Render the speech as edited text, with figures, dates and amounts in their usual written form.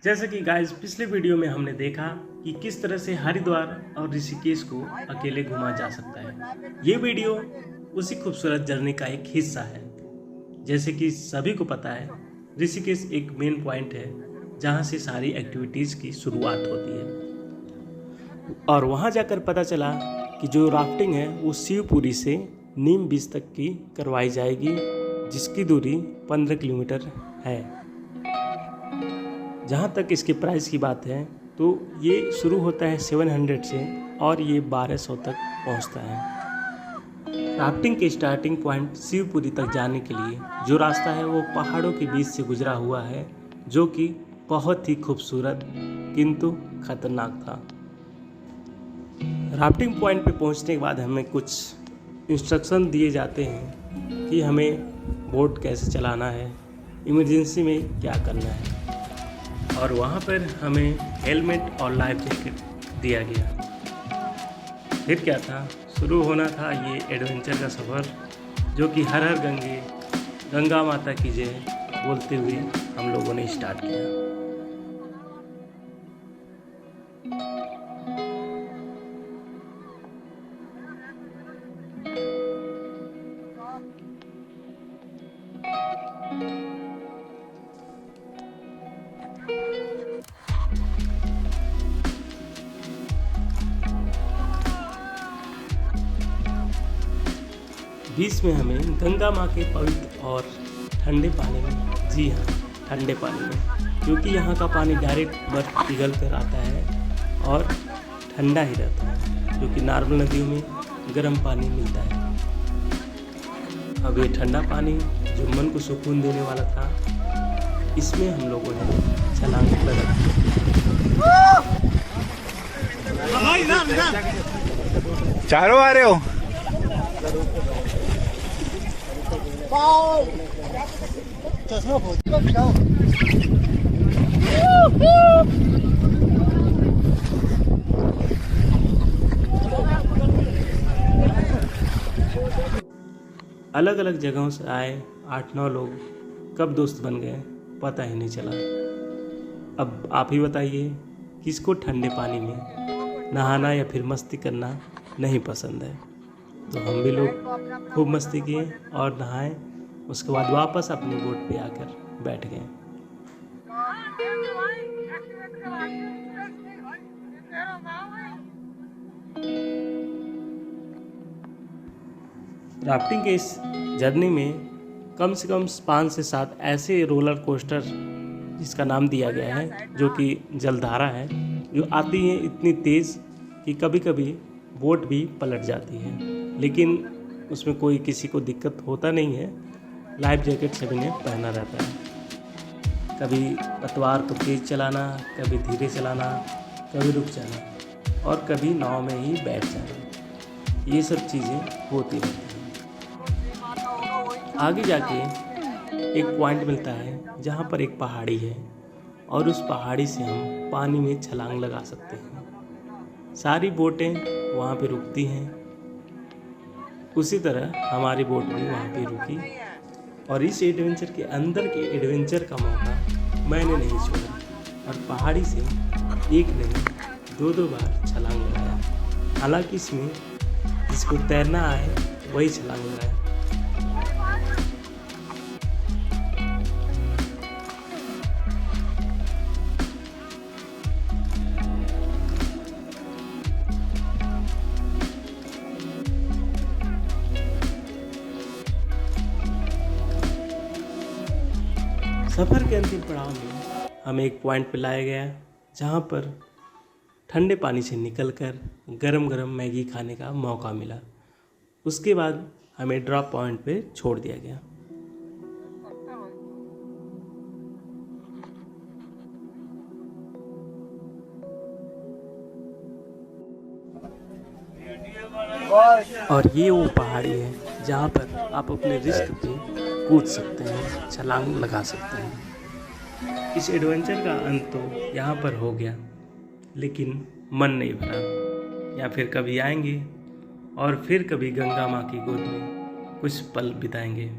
जैसे कि गाइस पिछले वीडियो में हमने देखा कि किस तरह से हरिद्वार और ऋषिकेश को अकेले घुमा जा सकता है। ये वीडियो उसी खूबसूरत जर्नी का एक हिस्सा है। जैसे कि सभी को पता है, ऋषिकेश एक मेन पॉइंट है जहाँ से सारी एक्टिविटीज़ की शुरुआत होती है। और वहाँ जाकर पता चला कि जो राफ्टिंग है वो शिवपुरी से नीम बीच तक की करवाई जाएगी, जिसकी दूरी 15 किलोमीटर है। जहाँ तक इसके प्राइस की बात है तो ये शुरू होता है 700 से और ये 1200 तक पहुँचता है। राफ्टिंग के स्टार्टिंग पॉइंट शिवपुरी तक जाने के लिए जो रास्ता है वो पहाड़ों के बीच से गुजरा हुआ है, जो कि बहुत ही खूबसूरत किंतु खतरनाक था। राफ्टिंग पॉइंट पे पहुंचने के बाद हमें कुछ इंस्ट्रक्शन दिए जाते हैं कि हमें बोट कैसे चलाना है, इमरजेंसी में क्या करना है, और वहाँ पर हमें हेलमेट और लाइफ जैकेट दिया गया। फिर क्या था, शुरू होना था ये एडवेंचर का सफ़र, जो कि हर हर गंगा माता की जय बोलते हुए हम लोगों ने स्टार्ट किया। बीच में हमें गंगा माँ के पवित्र और ठंडे पानी में, जी हाँ ठंडे पानी में, क्योंकि यहाँ का पानी डायरेक्ट बर्फ पिघल कर आता है और ठंडा ही रहता है, जो कि नॉर्मल नदियों में गर्म पानी मिलता है। अब ये ठंडा पानी जो मन को सुकून देने वाला था, इसमें हम लोगों ने छलांग लगा दी। चारों आ रहे हो? अलग अलग जगहों से आए 8-9 लोग कब दोस्त बन गए पता ही नहीं चला। अब आप ही बताइए, किसको ठंडे पानी में नहाना या फिर मस्ती करना नहीं पसंद है। तो हम भी लोग खूब मस्ती किए और नहाए, उसके बाद वापस अपनी बोट पे आकर बैठ गए। राफ्टिंग के इस जर्नी में कम से कम 5 से 7 ऐसे रोलर कोस्टर, जिसका नाम दिया गया है, जो कि जलधारा है, जो आती है इतनी तेज़ कि कभी कभी बोट भी पलट जाती है, लेकिन उसमें कोई किसी को दिक्कत होता नहीं है। लाइफ जैकेट सभी ने पहना रहता है। कभी पतवार को तेज़ चलाना, कभी धीरे चलाना, कभी रुक जाना और कभी नाव में ही बैठ जाना, ये सब चीज़ें होती रहती हैं। आगे जाके एक पॉइंट मिलता है जहाँ पर एक पहाड़ी है और उस पहाड़ी से हम पानी में छलांग लगा सकते हैं। सारी बोटें वहाँ पे रुकती हैं, उसी तरह हमारी बोट भी वहाँ पे रुकी और इस एडवेंचर के अंदर के एडवेंचर का मौका मैंने नहीं छोड़ा और पहाड़ी से एक नहीं 2-2 बार छलांग लगाया। हालांकि इसमें जिसको तैरना आए वही छलांग लगाया। सफ़र के अंतिम पड़ाव में हमें एक पॉइंट पर लाया गया जहाँ पर ठंडे पानी से निकलकर गरम गरम मैगी खाने का मौका मिला। उसके बाद हमें ड्रॉप पॉइंट पे छोड़ दिया गया। और ये वो पहाड़ी है जहाँ पर आप अपने रिस्क पे कूद सकते हैं, छलांग लगा सकते हैं। इस एडवेंचर का अंत तो यहाँ पर हो गया, लेकिन मन नहीं भरा। या फिर कभी आएंगे और फिर कभी गंगा माँ की गोद में कुछ पल बिताएंगे।